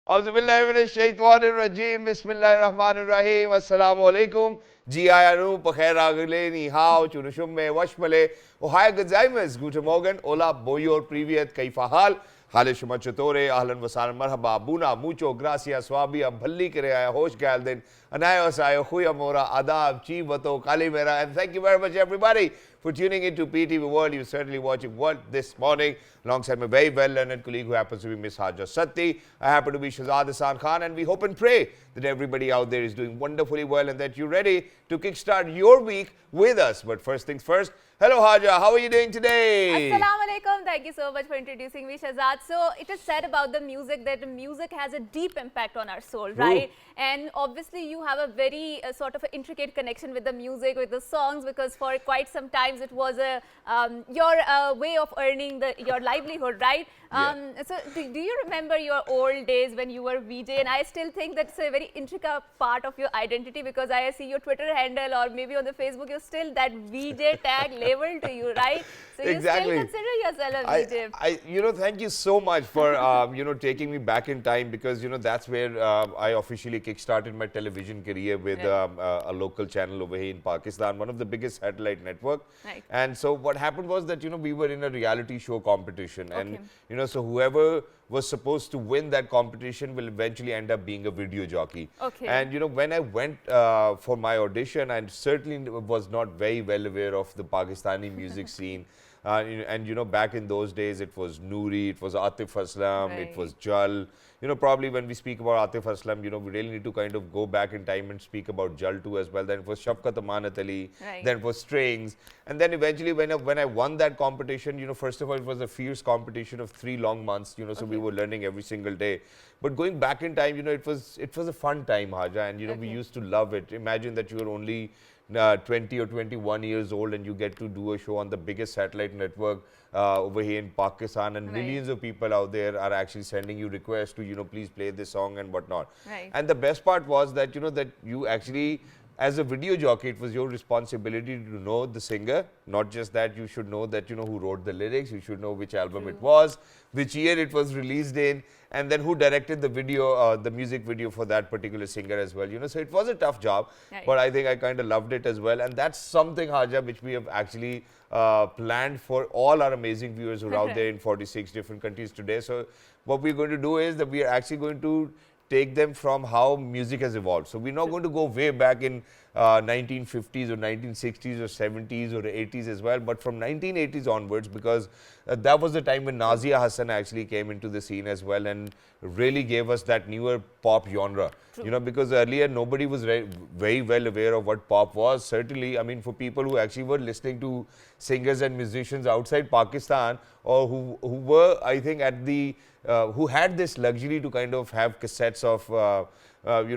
Auzubillahiminash-shaytanir-rajeem. Bismillahir-rahmanir-rahim. Assalamu-alaikum. G.I.A.N.U. Pakhair Ni Hao, Chunushumme, Washmale, Ohio Gazaimas, Guten Morgen, Ola, Boyor, Privyet, Kaifahal, Halishuma Chatore, Ahlan Wasalan Marhaba, Buna, Mucho, Gracias, Swabia, Bhalli Kare, Hosh Galden, Anayos, Ayohuya Mora, Adab, Chivato, Kalimera, and thank you very much, everybody, for tuning into PTV World. You're certainly watching World this morning alongside my very well-learned colleague who happens to be Miss Haja Satti. I happen to be Shahzad Hassan Khan, and we hope and pray that everybody out there is doing wonderfully well and that you're ready to kickstart your week with us. But first things first, hello Haja, how are you doing today? Assalamu alaikum. Thank you so much for introducing me, Shahzad. So it is said about the music that the music has a deep impact on our soul, right? And obviously you have a very sort of an intricate connection with the music, with the songs, because for quite some times it was your way of earning your livelihood, right? So do you remember your old days when you were VJ? And I still think that's a very intricate part of your identity, because I see your Twitter handle or maybe on the Facebook, you're still that VJ tag labeled to you, right? So Exactly. you still consider yourself a VJ. Thank you so much for, taking me back in time, because, that's where I officially kickstarted my television career with a local channel over here in Pakistan, one of the biggest satellite network. Right. And so what happened was that, we were in a reality show competition, and, so whoever was supposed to win that competition will eventually end up being a video jockey. Okay. And when I went for my audition, I certainly was not very well aware of the Pakistani music scene. And back in those days, it was Noori, it was Atif Aslam, it was Jal. Probably when we speak about Atif Aslam, we really need to kind of go back in time and speak about Jal too as well. Then it was Shafqat Amanat Ali, then it was Strings. And then eventually when I won that competition, first of all, it was a fierce competition of 3 long months, so we were learning every single day. But going back in time, it was a fun time, Haja, and we used to love it. Imagine that you were only 20 or 21 years old and you get to do a show on the biggest satellite network over here in Pakistan, and millions of people out there are actually sending you requests to, please play this song and whatnot. And the best part was that, that you actually, as a video jockey, it was your responsibility to know the singer. Not just that, you should know that, who wrote the lyrics, you should know which album it was, which year it was released in, and then who directed the video, the music video for that particular singer as well. So it was a tough job, but I think I kind of loved it as well. And that's something, Haja, which we have actually planned for all our amazing viewers who are out there in 46 different countries today. So what we're going to do is that we are actually going to take them from how music has evolved. So we're not going to go way back in 1950s or 1960s or 70s or 80s as well, but from 1980s onwards, because that was the time when Nazia Hassan actually came into the scene as well and really gave us that newer pop genre. Because earlier nobody was very well aware of what pop was. Certainly, I mean, for people who actually were listening to singers and musicians outside Pakistan, or who were, I think, at the who had this luxury to kind of have cassettes of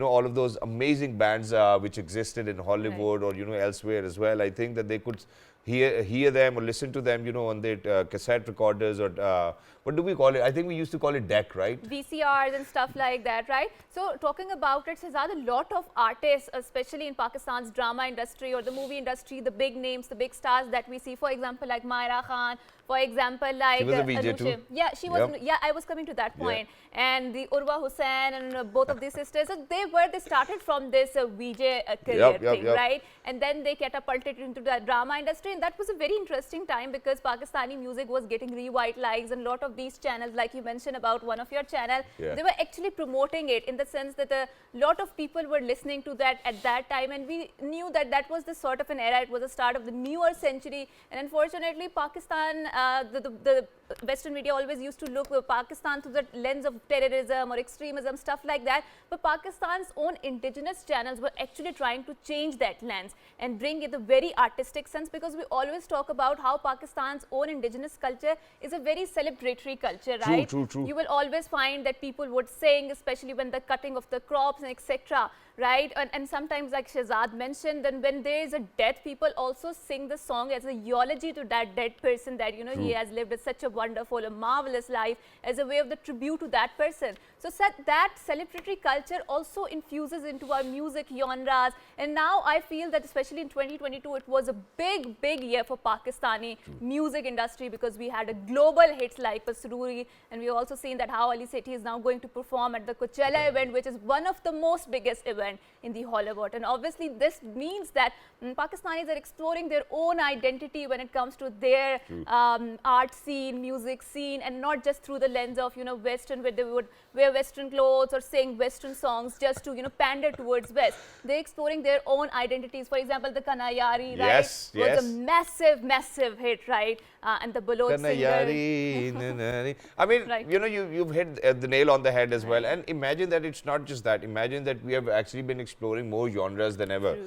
all of those amazing bands which existed in Hollywood or elsewhere as well. I think that they could hear them or listen to them on their cassette recorders, or what do we call it? I think we used to call it deck, right? VCRs and stuff like that, right? So talking about it, Shahzad, a lot of artists, especially in Pakistan's drama industry or the movie industry, the big names, the big stars that we see, for example, like Myra Khan, for example, like she was a VJ too. Yeah, she was. Yeah, I was coming to that point. And the Urwa Hussain and both of these sisters, so they started from this VJ career thing, right? And then they catapulted into the drama industry, and that was a very interesting time because Pakistani music was getting revitalized, and a lot of these channels, like you mentioned about one of your channel, they were actually promoting it in the sense that a lot of people were listening to that at that time, and we knew that that was the sort of an era. It was the start of the newer century, and unfortunately, Pakistan, the Western media always used to look at Pakistan through the lens of terrorism or extremism, stuff like that. But Pakistan's own indigenous channels were actually trying to change that lens and bring it a very artistic sense, because we always talk about how Pakistan's own indigenous culture is a very celebratory culture, right? True. You will always find that people would sing, especially when the cutting of the crops and etc. right? And sometimes, like Shahzad mentioned, then when there is a death, people also sing the song as a eulogy to that dead person, that, you know, he has lived such a wonderful, a marvelous life, as a way of the tribute to that person. So that celebratory culture also infuses into our music genres. And now I feel that especially in 2022, it was a big year for Pakistani music industry, because we had a global hits like Pasroori, and we also seen that how Ali Sethi is now going to perform at the Coachella event, which is one of the most biggest event in the Hollywood. And obviously this means that Pakistanis are exploring their own identity when it comes to their art scene, music scene, and not just through the lens of, you know, Western, where they would wear Western clothes or sing Western songs just to, you know, pander towards West. They're exploring their own identities. For example, the Kanayari, right, was a massive hit, right? And the Baloch singer. I mean, you know, you've hit the nail on the head as well. And imagine that it's not just that. Imagine that we have actually been exploring more genres than ever.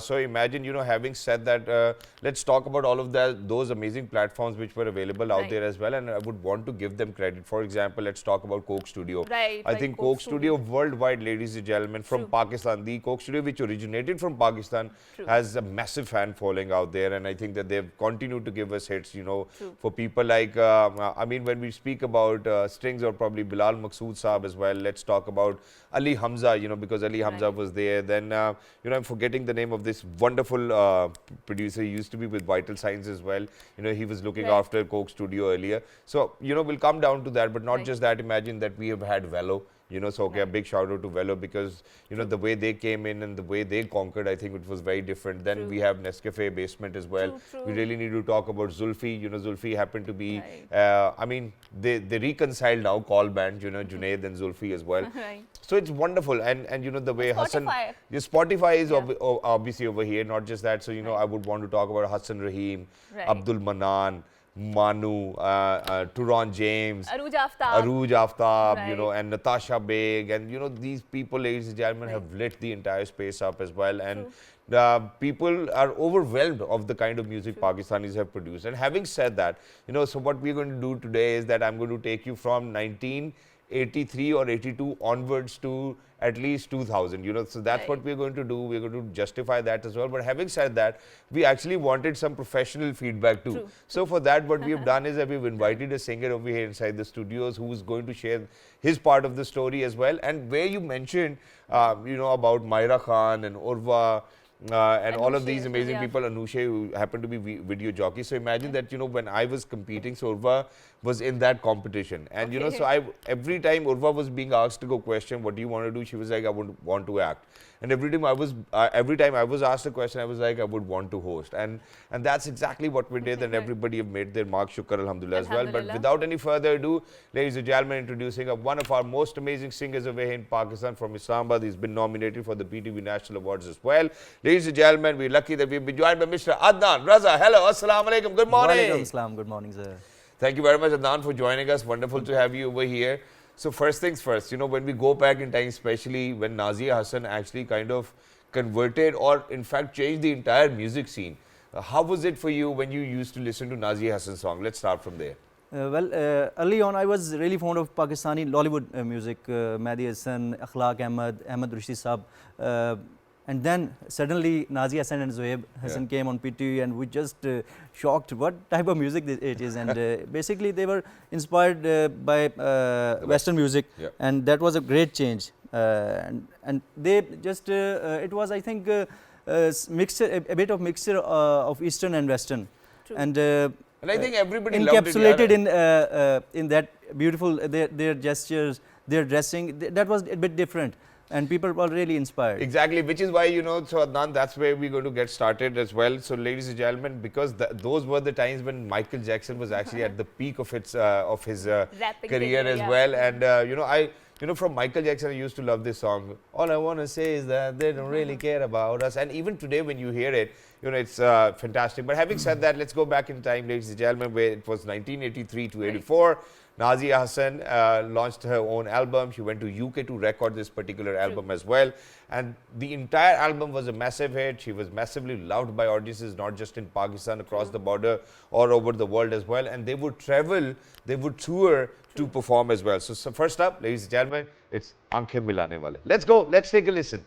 So imagine, you know, having said that, let's talk about all of those amazing platforms which were available out there as well. And I would want to give them credit. For example, let's talk about Coke Studio. I think Coke Studio worldwide, ladies and gentlemen, from Pakistan, the Coke Studio which originated from Pakistan has a massive fan following out there. And I think that they've continued to give us hits, you know, for people like, I mean, when we speak about strings, or probably Bilal Maqsood Saab as well, let's talk about Ali Hamza, you know, because Ali Hamza was there. Then, you know, I'm forgetting the name of this wonderful producer. He used to be with Vital Signs as well. You know, he was looking after Coke Studio earlier. So, you know, we'll come down to that, but not just that. Imagine that we have had Velo. You know, so okay, a big shout out to Velo, because, you know, the way they came in and the way they conquered, I think it was very different. Then we have Nescafe Basement as well. We really need to talk about Zulfi. You know, Zulfi happened to be, I mean, they reconciled now, call band, you know, Junaid and Zulfi as well. So it's wonderful. And you know, the way Spotify is obviously over here, not just that. So, you know, I would want to talk about Hassan Rahim, Abdul Manan, Manu, Turan James, Arooj Aftab, you know, and Natasha Beg, and, you know, these people, ladies and gentlemen, have lit the entire space up as well. And people are overwhelmed of the kind of music Pakistanis have produced. And having said that, you know, so what we're going to do today is that I'm going to take you from 1983 or 82 onwards to at least 2000, you know, so that's what we're going to do. We're going to justify that as well. But having said that, we actually wanted some professional feedback too. So for that, what we've done is that we've invited a singer over here inside the studios who's going to share his part of the story as well. And where you mentioned, you know, about Myra Khan and Urva, and all of these amazing people, Anushe, who happened to be video jockeys. So imagine that, you know, when I was competing, so Urva was in that competition. And, you know, so every time Urva was being asked to go question, what do you want to do? She was like, I would want to act. And every time I was asked a question, I was like, I would want to host. And that's exactly what we did. And everybody have made their mark, shukar, alhamdulillah, as well. But without any further ado, ladies and gentlemen, introducing one of our most amazing singers over here in Pakistan from Islamabad. He's been nominated for the PTV National Awards as well. Ladies and gentlemen, we're lucky that we've been joined by Mr. Adnan Raza. Hello, assalamu alaikum. Good morning. Walaikum assalam. Good morning, sir. Thank you very much, Adnan, for joining us. Wonderful to have you over here. So first things first, you know, when we go back in time, especially when Nazia Hassan actually kind of converted or in fact changed the entire music scene, how was it for you when you used to listen to Nazia Hassan's song? Let's start from there. Early on, I was really fond of Pakistani Lollywood music, Mehdi Hassan, Akhlaq Ahmed Rushdi Saab. And then suddenly Nazia Hassan and Zoeb Hassan came on PTV, and we just shocked what type of music it is. And basically they were inspired by Western music, and that was a great change. And they just, it was, I think, a bit of mixture of Eastern and Western. And I think everybody encapsulated in that beautiful, their gestures, their dressing, that was a bit different. And people were really inspired. Exactly, which is why, you know, so Adnan, that's where we're going to get started as well. So ladies and gentlemen, because those were the times when Michael Jackson was actually at the peak of his career as well. And, you know, from Michael Jackson, I used to love this song. All I want to say is that they don't really care about us. And even today when you hear it, you know, it's fantastic. But having said that, let's go back in time, ladies and gentlemen, where it was 1983 to 84. Nazia Hassan launched her own album. She went to UK to record this particular album as well. And the entire album was a massive hit. She was massively loved by audiences, not just in Pakistan, across the border or over the world as well. And they would travel, they would tour to perform as well. So first up, ladies and gentlemen, it's Aankhein Milane Wale. Let's go. Let's take a listen.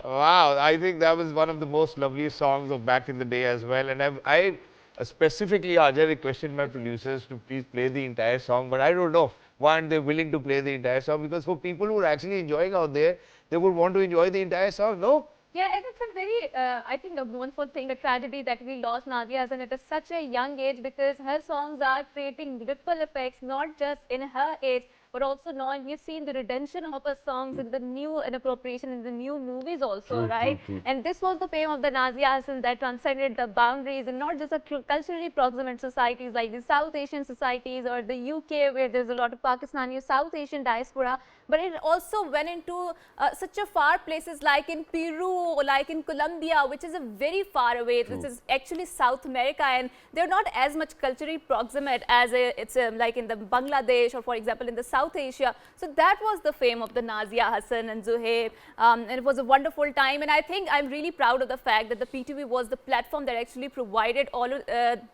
Wow, I think that was one of the most loveliest songs of back in the day as well. And I specifically, Ajay, requested my producers to please play the entire song, but I don't know why aren't they willing to play the entire song? Because for people who are actually enjoying out there, they would want to enjoy the entire song, no? Yeah, and it's a very, I think, a mournful thing, a tragedy that we lost Nadia Hassan at such a young age, because her songs are creating ripple effects, not just in her age, but also now. And we've seen the redemption of her songs in the new and appropriation in the new movies also, right? And this was the fame of the Nazia Hassan that transcended the boundaries, and not just a culturally proximate societies like the South Asian societies or the UK, where there's a lot of Pakistani South Asian diaspora, but it also went into such a far places like in Peru, like in Colombia, which is a very far away. This is actually South America, and they're not as much culturally proximate as it's like in the Bangladesh, or for example in the South Asia. So that was the fame of the Nazia Hassan and Zuhaib, and it was a wonderful time. And I think I'm really proud of the fact that the PTV was the platform that actually provided all of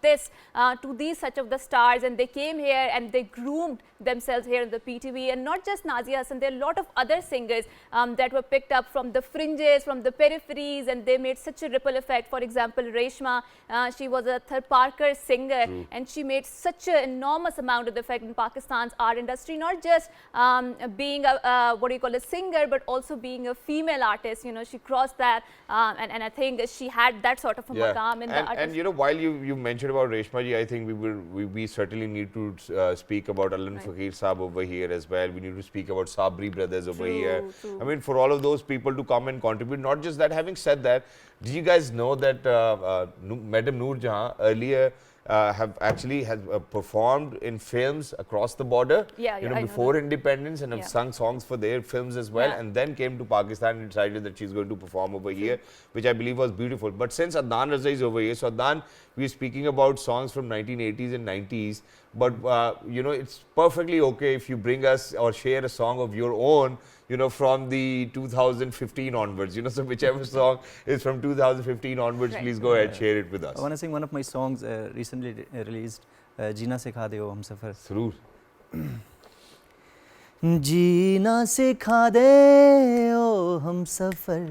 this to these such of the stars, and they came here and they groomed themselves here in the PTV. And not just Nazia Hassan, there are a lot of other singers that were picked up from the fringes, from the peripheries, and they made such a ripple effect. For example, Reshma, she was a third Parker singer, and she made such an enormous amount of effect in Pakistan's art industry, not just being a what do you call a singer, but also being a female artist. You know, she crossed that, and I think she had that sort of a maqam in the artist. And you know, while you mentioned about Reshma ji, I think we certainly need to speak about Alan Fakir Saab over here as well. We need to speak about Sabri brothers over here. I mean, for all of those people to come and contribute. Not just that, having said that, did you guys know that Madam Noor Jahan earlier have performed in films across the border, Yeah, you know, I know before that. independence, and have sung songs for their films as well, Yeah. and then came to Pakistan and decided that she's going to perform over here, which I believe was beautiful. But since Adnan Raza is over here, so Adnan, we're speaking about songs from 1980s and 90s, but you know, it's perfectly okay if you bring us or share a song of your own, you know, from the 2015 onwards, you know, so whichever song is from 2015 onwards, Right. please go ahead, share it with us. I want to sing one of my songs recently released, Jeena Sikha De O Hum Safar. Sarur. जीना सिखा दे ओ हम सफ़र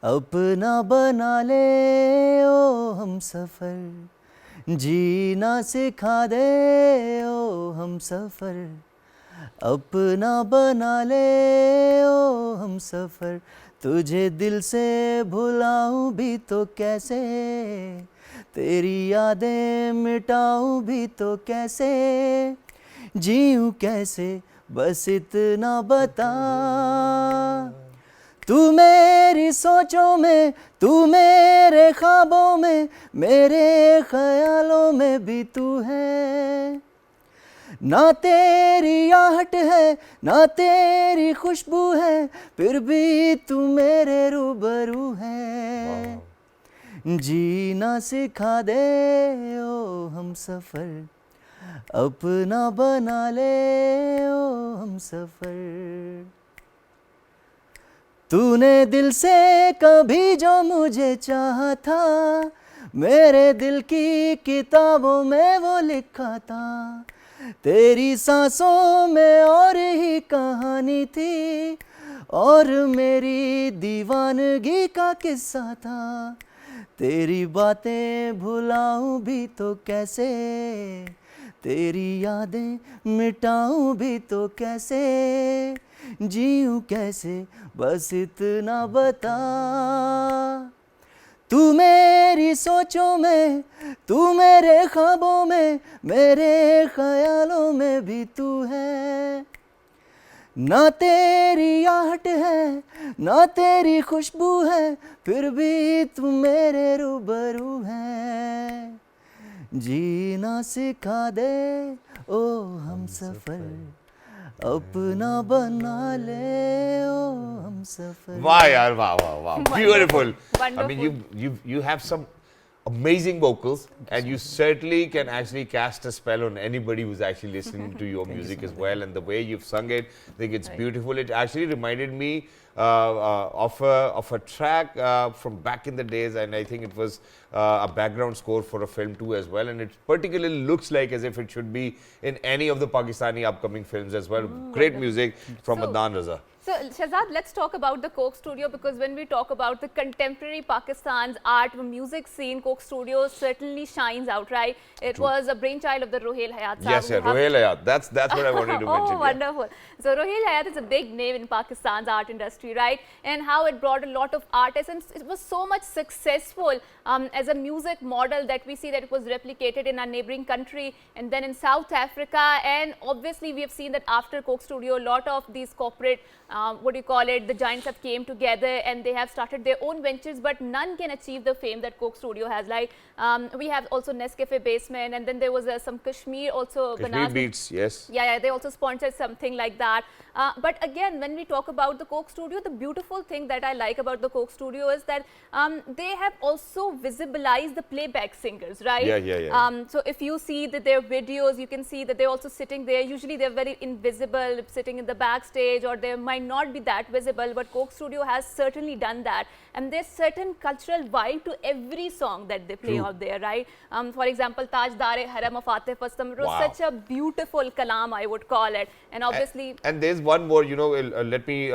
अपना बना ले ओ हम सफ़र जीना सिखा दे ओ हम सफ़र अपना बना ले ओ हम सफ़र तुझे दिल से भुलाऊं भी तो कैसे तेरी यादें मिटाऊं भी तो कैसे जीऊं कैसे बस इतना बता तू मेरी सोचों में तू मेरे ख्वाबों में मेरे ख्यालों में भी तू है ना तेरी आहट है ना तेरी खुशबू है फिर भी तू मेरे रूबरू है जीना सिखा दे ओ हम सफ़र अपना बना ले ओ हम सफ़र तूने दिल से कभी जो मुझे चाहा था मेरे दिल की किताबों में वो लिखा था तेरी सांसों में और ही कहानी थी और मेरी दीवानगी का किस्सा था तेरी बातें भुलाऊं भी तो कैसे तेरी यादें मिटाऊं भी तो कैसे जीऊं कैसे बस इतना बता तू मेरी सोचों में तू मेरे ख्वाबों में मेरे ख्यालों में भी तू है ना तेरी आहट है ना तेरी खुशबू है फिर भी तू मेरे रूबरू है जीना सिखा दे ओ हम सफ़र अपना बना ले ओ हम सफ़र Wow, yaar, wow. Beautiful. I mean, Wonderful. you have some amazing vocals, and you certainly can actually cast a spell on anybody who's actually listening to your music as well. And the way you've sung it, I think it's beautiful. It actually reminded me of a track from back in the days, and I think it was a background score for a film too as well. And it particularly looks like as if it should be in any of the Pakistani upcoming films as well. Great music from Adnan Raza. So, Shahzad, let's talk about the Coke Studio, because when we talk about the contemporary Pakistan's art music scene, Coke Studio certainly shines out, right? It True. was a brainchild of the Rohel Hayat Sahab, Yes, who yeah, have Rohel Hayat. That's what I wanted to oh, mention. Yeah. wonderful. So Rohil Hayat is a big name in Pakistan's art industry, right? And how it brought a lot of artists, and it was so much successful as a music model that we see that it was replicated in our neighboring country and then in South Africa. And obviously we have seen that after Coke Studio, a lot of these corporate, what do you call it, the giants have came together and they have started their own ventures, but none can achieve the fame that Coke Studio has. Like we have also Nescafe Basement, and then there was some Kashmir also. Kashmir Banaz, Beats, yes. yeah, they also sponsored something like that. But again, when we talk about the Coke Studio, the beautiful thing that I like about the Coke Studio is that they have also visibilized the playback singers, right? Yeah, yeah, yeah. So if you see that their videos, you can see that they're also sitting there. Usually they're very invisible, sitting in the backstage, or they might not be that visible, but Coke Studio has certainly done that. And there's certain cultural vibe to every song that they play True. out there, right? For example, Tajdar-e-Haram of Atif Aslam was Wow. such a beautiful kalam, I would call it. And obviously, And there's one more, let me,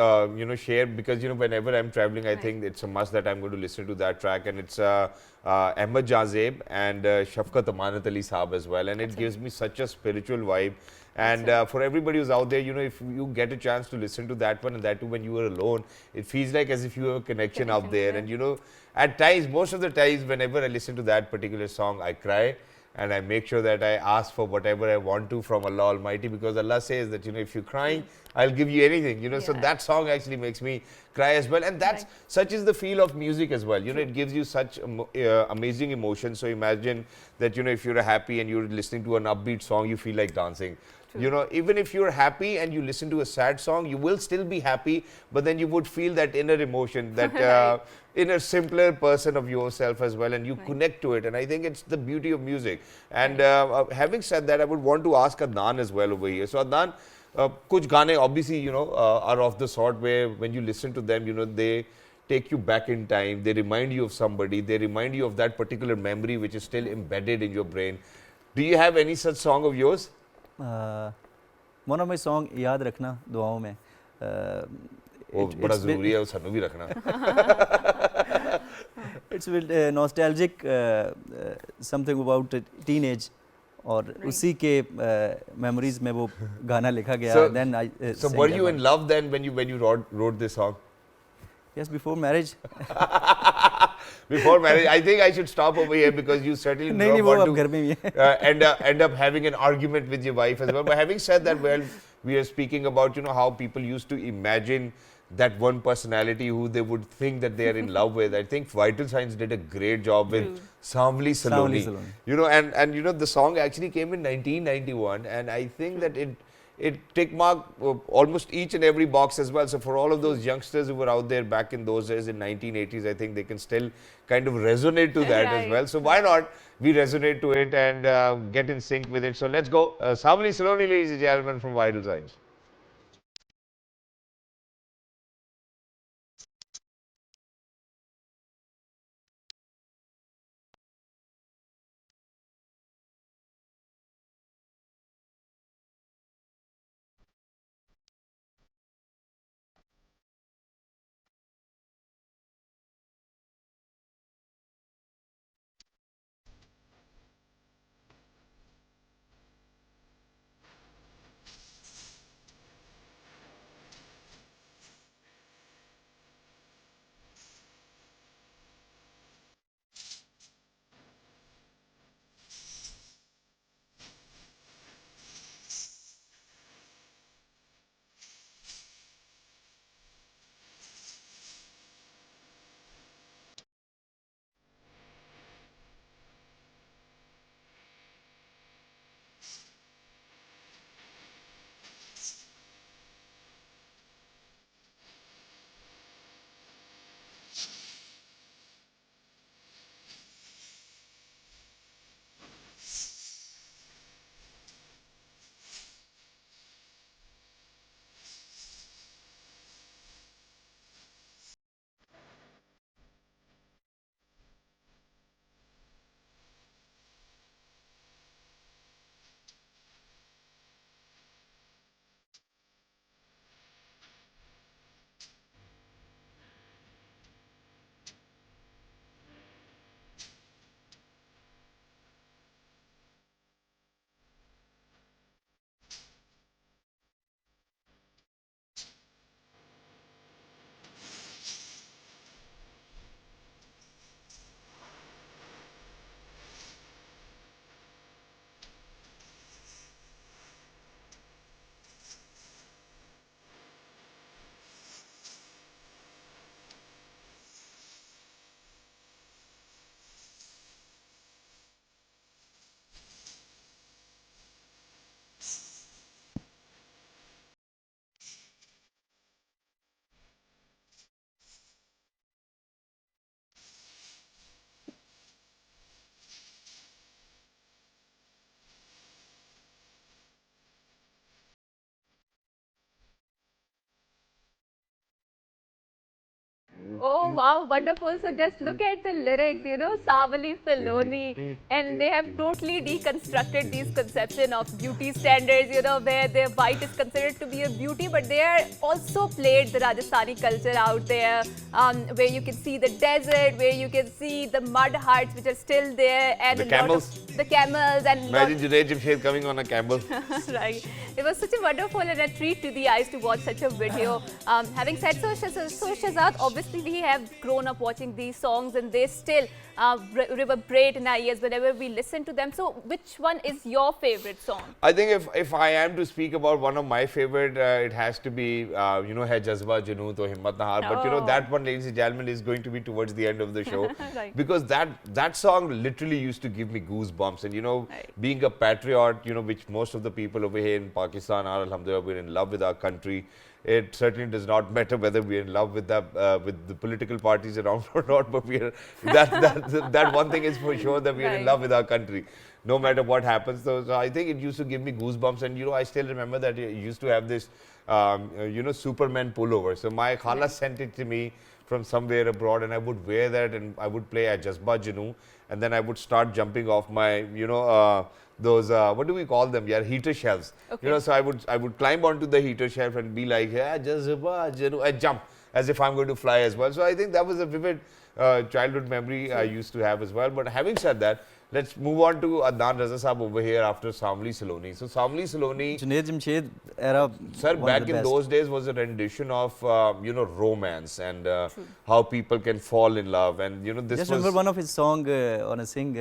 share, because, whenever I'm traveling, I Right. think it's a must that I'm going to listen to that track. And it's Ahmed Jazeb and Shafqat Amanat Ali Saab as well. And it gives me such a spiritual vibe. And for everybody who's out there, if you get a chance to listen to that one, and that too when you are alone, it feels like as if you have a connection out there. yeah. And, at times, most of the times, whenever I listen to that particular song, I cry. And I make sure that I ask for whatever I want to from Allah Almighty, because Allah says that, if you're crying, I'll give you anything, So Yeah. that song actually makes me cry as well. And that's, Right. such is the feel of music as well. It gives you such amazing emotion. So imagine that, if you're happy and you're listening to an upbeat song, you feel like dancing. Even if you're happy and you listen to a sad song, you will still be happy, but then you would feel that inner emotion, that Right. inner simpler person of yourself as well, and you Right. connect to it. And I think it's the beauty of music. And having said that, I would want to ask Adnan as well over here. So Adnan, kuch gaane obviously, are of the sort where when you listen to them, they take you back in time, they remind you of somebody, they remind you of that particular memory which is still embedded in your brain. Do you have any such song of yours? One of my song, याद रखना दुआओं में. वो बड़ा ज़रूरी है, वो सानू भी रखना. It's with nostalgic, something about teenage. और उसी के memories में वो गाना लिखा गया. So, Then I so sang were that you one. in love then when you wrote this song? Yes, before marriage. Before marriage, I think I should stop over here, because you certainly नहीं don't नहीं वो want अब घर में ही है. to end up having an argument with your wife as well. But having said that, well, we are speaking about how people used to imagine that one personality who they would think that they are in love with. I think Vital Signs did a great job with Samli Saloni. Saloni. And the song actually came in 1991, and I think that it tick marked almost each and every box as well. So for all of those youngsters who were out there back in those days in 1980s, I think they can still kind of resonate to that as Right. well. So why not we resonate to it and get in sync with it. So let's go. Samli Saloni, ladies and gentlemen, from Vital Signs. Oh wow, wonderful. So just look at the lyrics, you know, Savali Saloni, and they have totally deconstructed these conception of beauty standards, you know, where their white is considered to be a beauty, but they are also played the Rajasthani culture out there, where you can see the desert, where you can see the mud huts which are still there, and The camels. the camels and Imagine Junaid Jamshed coming on a camel. right. It was such a wonderful and a treat to the eyes to watch such a video. Having said so, Shahzad, obviously we have grown up watching these songs and they still reverberate in our ears whenever we listen to them. So which one is your favorite song? I think if I am to speak about one of my favorite, it has to be, you know, Hai Jazba Junoon To Himmat Na Haar. But you know, that one, ladies and gentlemen, is going to be towards the end of the show. Right. Because that song literally used to give me goosebumps. And you know, being a patriot, you know, which most of the people over here in Pakistan are, alhamdulillah, we're in love with our country. It certainly does not matter whether we're in love with the political parties around or not, but we are that one thing is for sure, that we are in love with our country, no matter what happens. So I think it used to give me goosebumps, and you know, I still remember that it used to have this you know, Superman pullover. So my khala sent it to me from somewhere abroad, and I would wear that and I would play at Jazba Janu, and then I would start jumping off my, you know, those what do we call them? Yeah, heater shelves. You know, so I would climb onto the heater shelf and be like, yeah, Jazba Janu, I jump as if I'm going to fly as well. So I think that was a vivid childhood memory I used to have as well. But having said that, let's move on to Adnan Raza Saab over here after Savli Saloni. So Savli Saloni, Junaid Jamshed era. sir, back in those days was a rendition of you know, romance and how people can fall in love, and you know, this Just was remember one of his song on a sing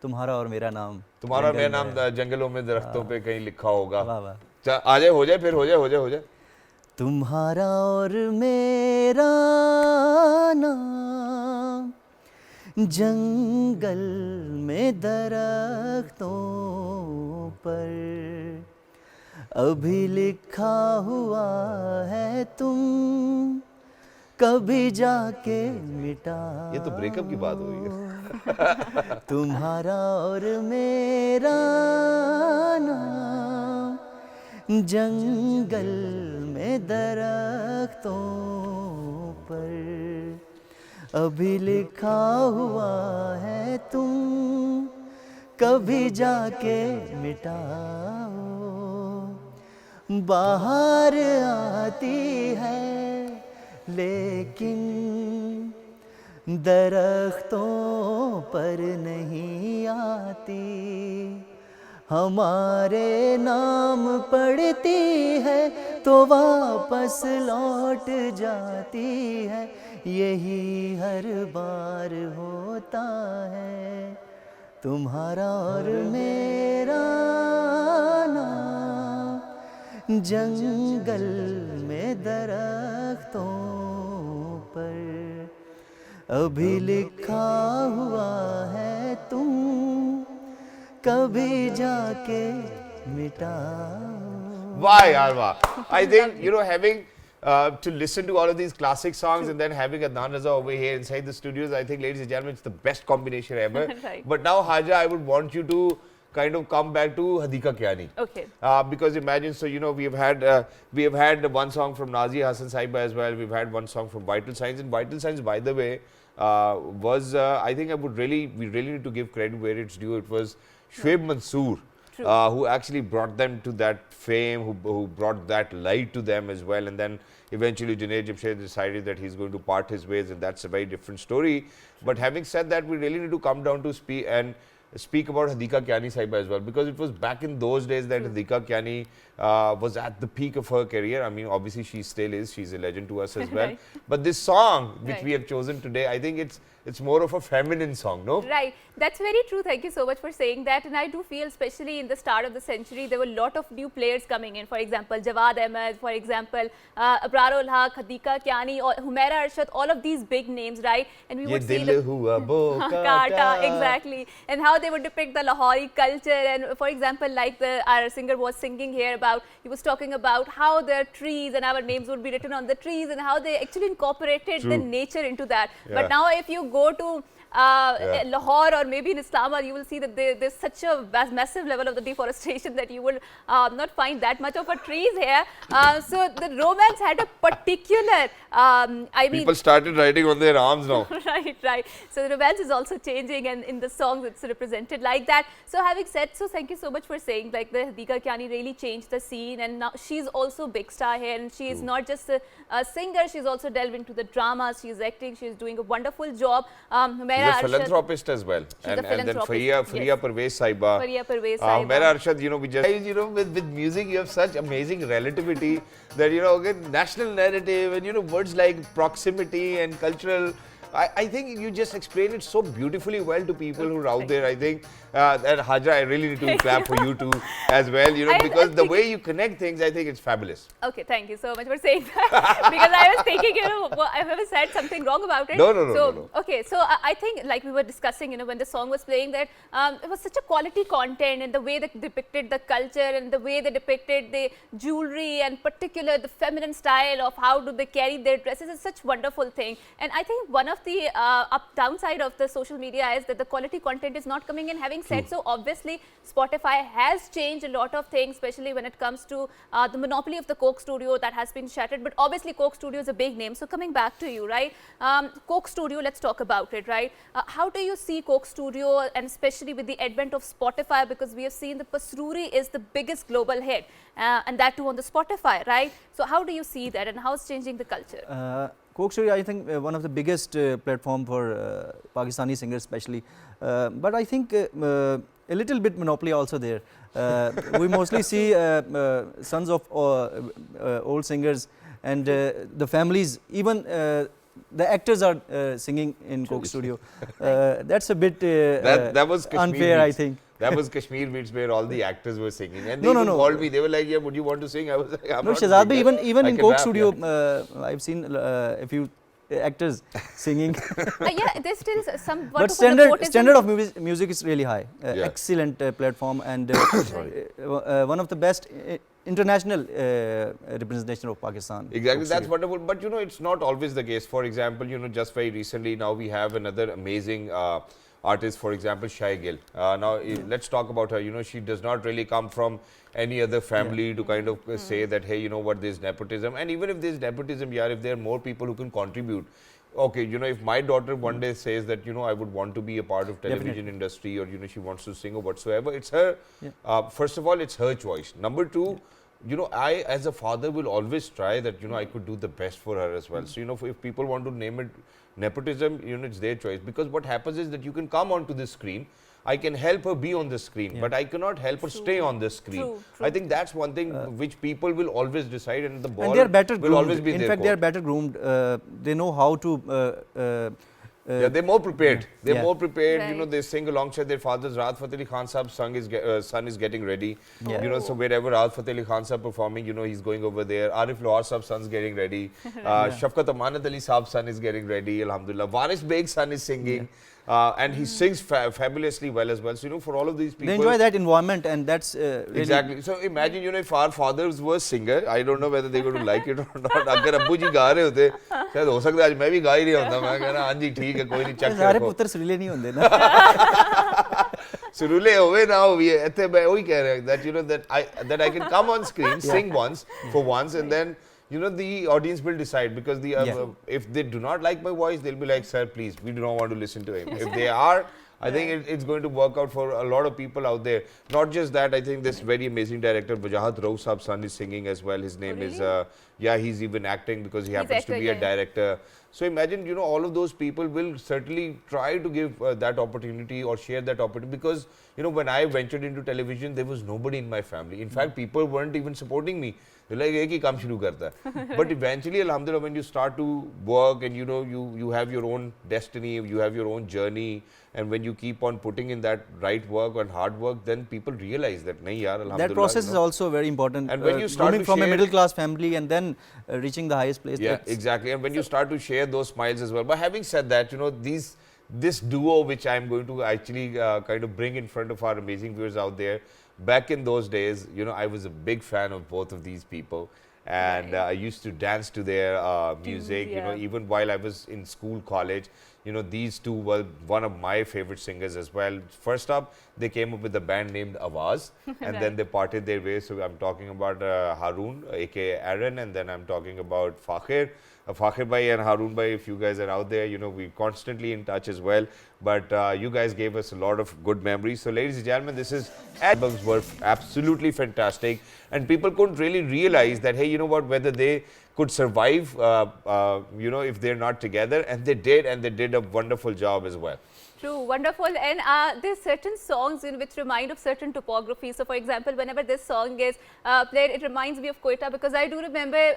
तुम्हारा और मेरा नाम तुम्हारा मेरा नाम जंगलों में दरख्तों पे कहीं लिखा होगा. वाह वाह. आ जाए, हो जाए, फिर हो जाए. तुम्हारा और मेरा नाम जंगल में दरख्तों पर अभी लिखा हुआ है, तुम कभी जाके मिटा. ये तो ब्रेकअप की बात हो रही है. तुम्हारा और मेरा नाम जंगल में दरख्तों पर अभी लिखा हुआ है, तुम कभी जाके मिटाओ. बाहर आती है लेकिन दरख्तों पर नहीं आती, हमारे नाम पढ़ती है तो वापस लौट जाती है, यही हर बार होता है. तुम्हारा और मेरा नाम जंगल में दरख्तों पर अभी लिखा हुआ है, तुम कभी जाके मिटाओ. Why, Arwa? I think, you know, having to listen to all of these classic songs and then having Adnan Raza over here inside the studios, I think, ladies and gentlemen, it's the best combination ever. Right. But now, Haja, I would want you to kind of come back to Hadika Kyani. Okay. Because imagine, so you know, we have had one song from Nazia Hassan Saiba as well. We've had one song from Vital Signs, and Vital Signs, by the way, was I think we really need to give credit where it's due. It was Shoaib Mansoor who actually brought them to that fame, who brought that light to them as well, and then eventually Junaid Jamshed decided that he's going to part his ways, and that's a very different story. But having said that, we really need to come down to speak about Hadika Kyani Saiba as well, because it was back in those days that Hadika Kyani was at the peak of her career. I mean, obviously she still is, she's a legend to us as well. Right. But this song which we have chosen today, I think it's more of a feminine song, no? Right. That's very true. Thank you so much for saying that. And I do feel, especially in the start of the century, there were a lot of new players coming in. For example, Jawad Ahmed, for example, Abrarul Haq, Hadika Kyani, or Humaira Arshad, all of these big names, right? And we would see the hua bo Kata, exactly. And how they would depict the Lahori culture. And for example, like our singer was singing here about, he was talking about how the trees and our names would be written on the trees and how they actually incorporated the nature into that. But now if you go to Lahore or maybe in Islamabad, you will see that there's such a massive level of the deforestation that you will not find that much of a trees here. So the romance had a particular, people started writing on their arms now. Right. So the romance is also changing, and in the songs it's represented like that. So having said so, thank you so much for saying like the Hadika Kiani really changed the scene, and now she's also big star here, and she is not just a singer, she's also delved into the dramas, she's acting, she's doing a wonderful job. She's a philanthropist as well. And then Faria Parvez Saiba. Mera Arshad, we just, with music you have such amazing relativity that, again, national narrative and, words like proximity and cultural. I think you just explained it so beautifully well to people who are out there. I think that Hajra, I really need to clap for you too as well, because the way you connect things, I think it's fabulous. Okay, thank you so much for saying that. Because I was thinking, I have said something wrong about it. No. Okay, so I think like we were discussing, when the song was playing, that it was such a quality content, and the way they depicted the culture and the way they depicted the jewelry and particular the feminine style of how do they carry their dresses is such wonderful thing. And I think one of the downside of the social media is that the quality content is not coming in. Having said so, obviously Spotify has changed a lot of things, especially when it comes to the monopoly of the Coke Studio that has been shattered. But obviously Coke Studio is a big name. So coming back to you, right? Coke Studio, let's talk about it, right? How do you see Coke Studio, and especially with the advent of Spotify, because we have seen the Pasruri is the biggest global hit, and that too on the Spotify, right? So how do you see that, and how it's changing the culture? Coke Studio, I think one of the biggest platform for Pakistani singers especially, but I think a little bit monopoly also there. We mostly see sons of old singers, and the families, even the actors are singing in Coke Studio. That's a bit that was unfair, I think. That was Kashmir Beats, where all the actors were singing, and they called me. They were like, "Yeah, would you want to sing?" I was like, "I'm not." Shahzad bhai, even in Coke Studio, I've seen a few actors singing. Yeah, there's still some. But standard of music is really high. Excellent platform, and one of the best international representation of Pakistan. Exactly, that's wonderful. But it's not always the case. For example, just very recently, now we have another amazing artist, for example, Shai Gill. Now, let's talk about her. She does not really come from any other family to kind of say that, hey, what, there's nepotism. And even if there's nepotism, if there are more people who can contribute. Okay, if my daughter one day says that, I would want to be a part of television industry, or, she wants to sing or whatsoever, it's her, first of all, it's her choice. Number two, I as a father will always try that, I could do the best for her as well. So, if people want to name it nepotism, it's their choice. Because what happens is that you can come onto the screen, I can help her be on the screen, but I cannot help her stay on the screen. True. I think that's one thing which people will always decide, and the ball will always be there. In fact, they are better groomed. They know how to... they're more prepared. They're more prepared. Right. They sing alongside their fathers. Rahat Fateh Ali Khan Saab's son is getting ready. So wherever Rahat Fateh Ali Khan Saab performing, he's going over there. Arif Lohar Saab's son's getting ready. Shafqat Amanat Ali Saab's son is getting ready. Alhamdulillah. Waris Beg's son is singing. And he sings fabulously well as well. So, for all of these people, they enjoy that environment, and that's really exactly. So, imagine, if our fathers were singer, I don't know whether they're going to like it or not. Agar Abbu ji ga rahe hote, shayad ho sakta hai aaj main bhi ga hi raha hota. Main kehna, haan ji, theek hai, koi nahi, check sare putter surule nahi hunde na. Surule hove na ho, ethe main ohi keh raha that that I can come on screen, sing once for once, and then the audience will decide, because if they do not like my voice, they'll be like, sir, please, we do not want to listen to him. If they are, I think it's going to work out for a lot of people out there. Not just that, I think this very amazing director, Wajahat Rauf Saab's son, is singing as well. His name is, he's even acting because he happens to be a director. So imagine, all of those people will certainly try to give that opportunity or share that opportunity, because, when I ventured into television, there was nobody in my family. In fact, people weren't even supporting me. They're like, ek hi kaam shuru karta hai. But eventually, alhamdulillah, when you start to work and you have your own destiny, you have your own journey, and when you keep on putting in that right work and hard work, then people realize that, nahi yaar, alhamdulillah. That process is also very important. And when you start coming from a middle class family and then reaching the highest place. Yeah, exactly. And when you start to share those smiles as well. But having said that, this duo, which I'm going to actually kind of bring in front of our amazing viewers out there. Back in those days, you know, I was a big fan of both of these people. And I used to dance to their music, you know, even while I was in school, college. You know, these two were one of my favorite singers as well. First up, they came up with a band named Awaz, and then they parted their ways. So I'm talking about Haroon, aka Aaron, and then I'm talking about Fakhir. Fakhir Bhai and Haroon Bhai, if you guys are out there, you know, we're constantly in touch as well. But you guys gave us a lot of good memories. So, ladies and gentlemen, this is albums were absolutely fantastic, and people couldn't really realize that, hey, you know what, whether they could survive, you know, if they're not together, and they did a wonderful job as well. True, wonderful. And there's certain songs in which remind of certain topography. So, for example, whenever this song is played, it reminds me of Quetta, because I do remember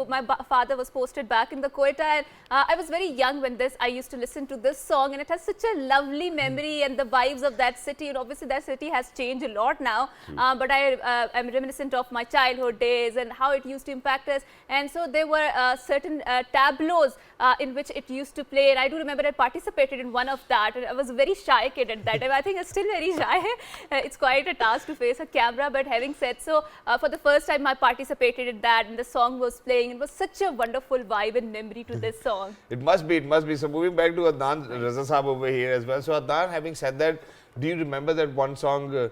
my father was posted back in the Quetta, and I was very young when I used to listen to this song, and it has such a lovely memory and the vibes of that city. And obviously, that city has changed a lot now, but I'm reminiscent of my childhood days and how it used to impact us. And so there were certain tableaus in which it used to play, and I do remember I participated in one of that. I was a very shy kid at that time. I think I'm still very shy. It's quite a task to face a camera, but having said so, for the first time I participated in that, and the song was playing. It was such a wonderful vibe and memory to this song. It must be. So moving back to Adnan Raza Saab over here as well. So Adnan, having said that, do you remember that one song,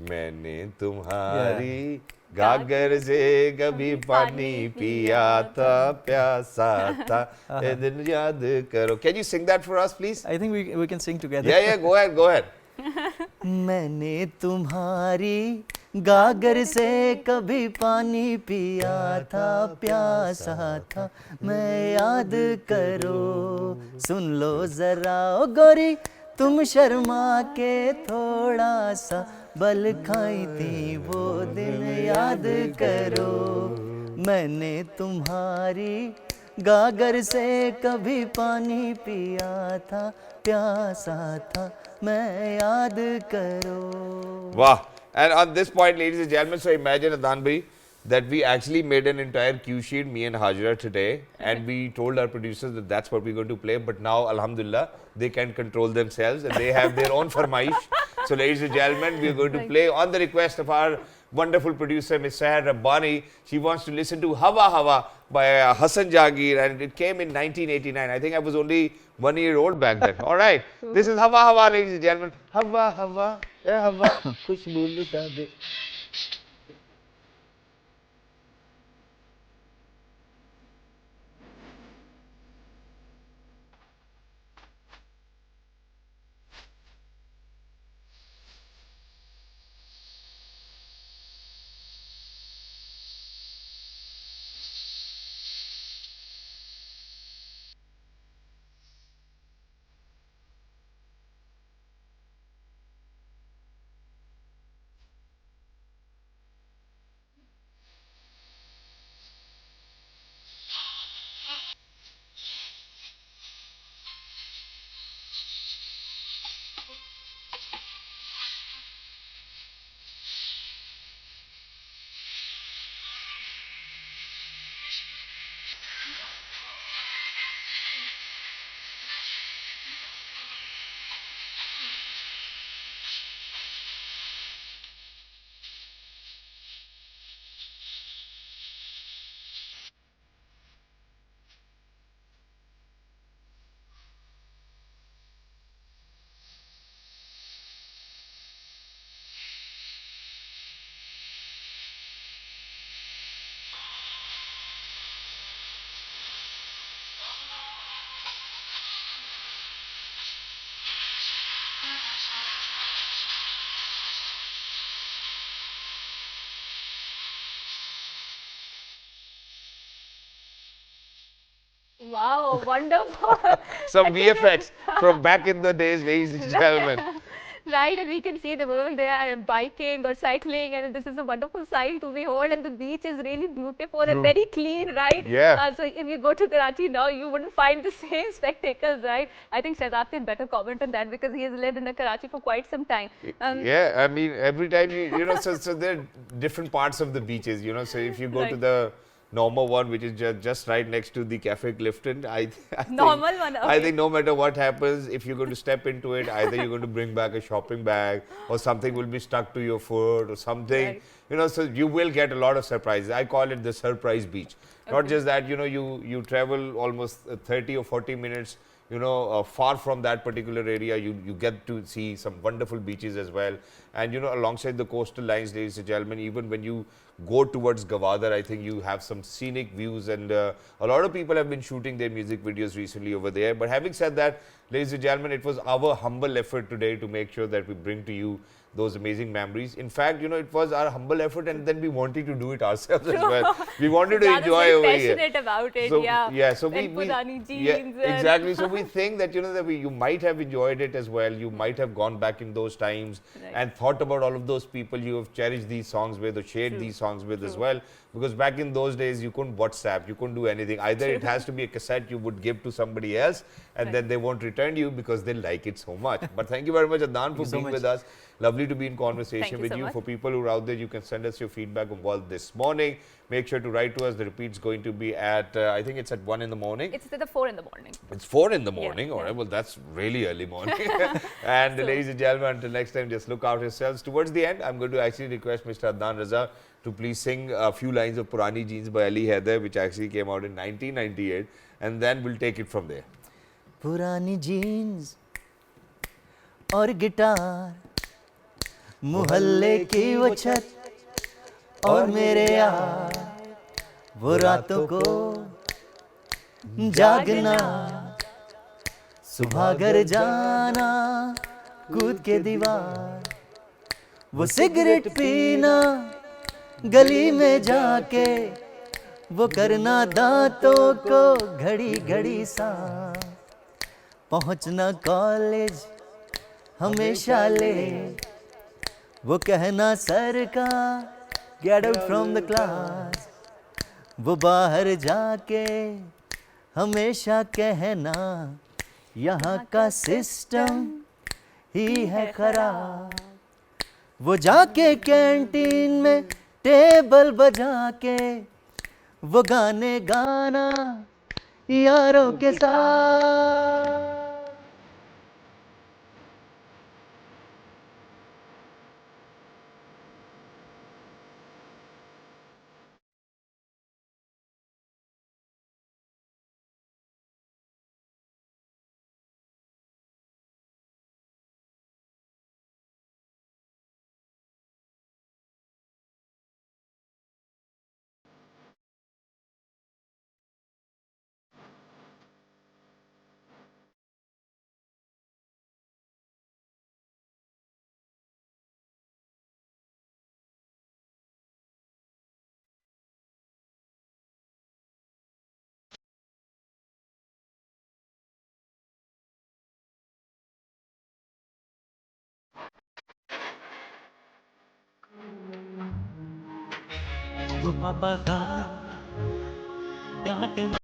Maine Tumhari गागर से कभी पानी पिया था प्यासा था ए दिन याद करो. Can you sing that for us, please? I think we can sing together. Yeah, go ahead. मैंने तुम्हारी गागर से कभी पानी पिया था प्यासा था मैं याद करो सुन लो जरा ओ गोरी तुम शर्मा के थोड़ा सा बल खाई थी वो दिन याद करो मैंने तुम्हारी गागर से कभी पानी पिया था प्यासा था मैं याद करो. Wow. And on this point, ladies and gentlemen, so imagine, Adnan bhai, that we actually made an entire cue sheet, me and Hajra today, and we told our producers that that's what we're going to play. But now, alhamdulillah, they can control themselves and they have their own farmaish. So, ladies and gentlemen, we're going to play on the request of our wonderful producer, Ms. Sahar Rabbani. She wants to listen to Hawa Hawa by Hassan Jagir, and it came in 1989. I think I was only 1 year old back then. All right. This is Hawa Hawa, ladies and gentlemen. Hawa Hawa, ya Hawa, khushboo luta de. Wow, wonderful. Some VFX from back in the days, ladies and gentlemen. Right, and we can see the women there are biking or cycling, and this is a wonderful sight to behold, and the beach is really beautiful and very clean, right? Yeah. So if you go to Karachi now, you wouldn't find the same spectacles, right? I think Shahzad can better comment on that because he has lived in Karachi for quite some time. Yeah, I mean, every time you know, so there are different parts of the beaches, you know. So if you go to the normal one, which is just right next to the Cafe Clifton. Normal one, I okay. think no matter what happens, if you're going to step into it, either you're going to bring back a shopping bag, or something will be stuck to your foot, or something. Right. You know, so you will get a lot of surprises. I call it the surprise beach. Not Okay. just that, you know, you travel almost 30 or 40 minutes, you know, far from that particular area. You get to see some wonderful beaches as well. And, you know, alongside the coastal lines, ladies and gentlemen, even when you go towards Gavadar, I think you have some scenic views, and a lot of people have been shooting their music videos recently over there. But having said that, ladies and gentlemen, it was our humble effort today to make sure that we bring to you those amazing memories. In fact, you know, it was our humble effort, and then we wanted to do it ourselves as well. We wanted to Siddharth is enjoy very over here. passionate about it, So yeah. yeah, so And we Purani yeah, jeans exactly. So we think that, you know, that you might have enjoyed it as well. You might have gone back in those times Right. and thought about all of those people you have cherished these songs with, or shared True. these songs with as True. well. Because back in those days, you couldn't WhatsApp, you couldn't do anything. Either it has to be a cassette you would give to somebody else, and Right. then they won't return you because they like it so much. But thank you very much, Adnan, for you so being much. with us. Lovely to be in Thank conversation you with so you. much. For people who are out there, you can send us your feedback on what this morning. Make sure to write to us. The repeat's going to be at, I think it's at 1 in the morning. It's at the 4 in the morning. It's 4 in the Yeah, morning. All yeah. right. Well, that's really early morning. And So- ladies and gentlemen, until next time, just look out yourselves. Towards the end, I'm going to actually request Mr. Adnan Raza to please sing a few lines of Purani Jeans by Ali Haider, which actually came out in 1998. And then we'll take it from there. पुरानी jeans और guitar, मोहल्ले की वो छत और मेरे यार, वो रातों को जागना, सुबह घर जाना, कूद के दीवार, वो सिगरेट पीना, गली में जाके, वो करना दांतों को घड़ी घड़ी साफ, पहुंचना कॉलेज हमेशा लेट, वो कहना सर का get out from the class, वो बाहर जाके हमेशा कहना यहाँ का सिस्टम ही है खराब, वो जाके कैंटीन में टेबल बजा के वो गाने गाना यारों के साथ। वो पापा का प्यार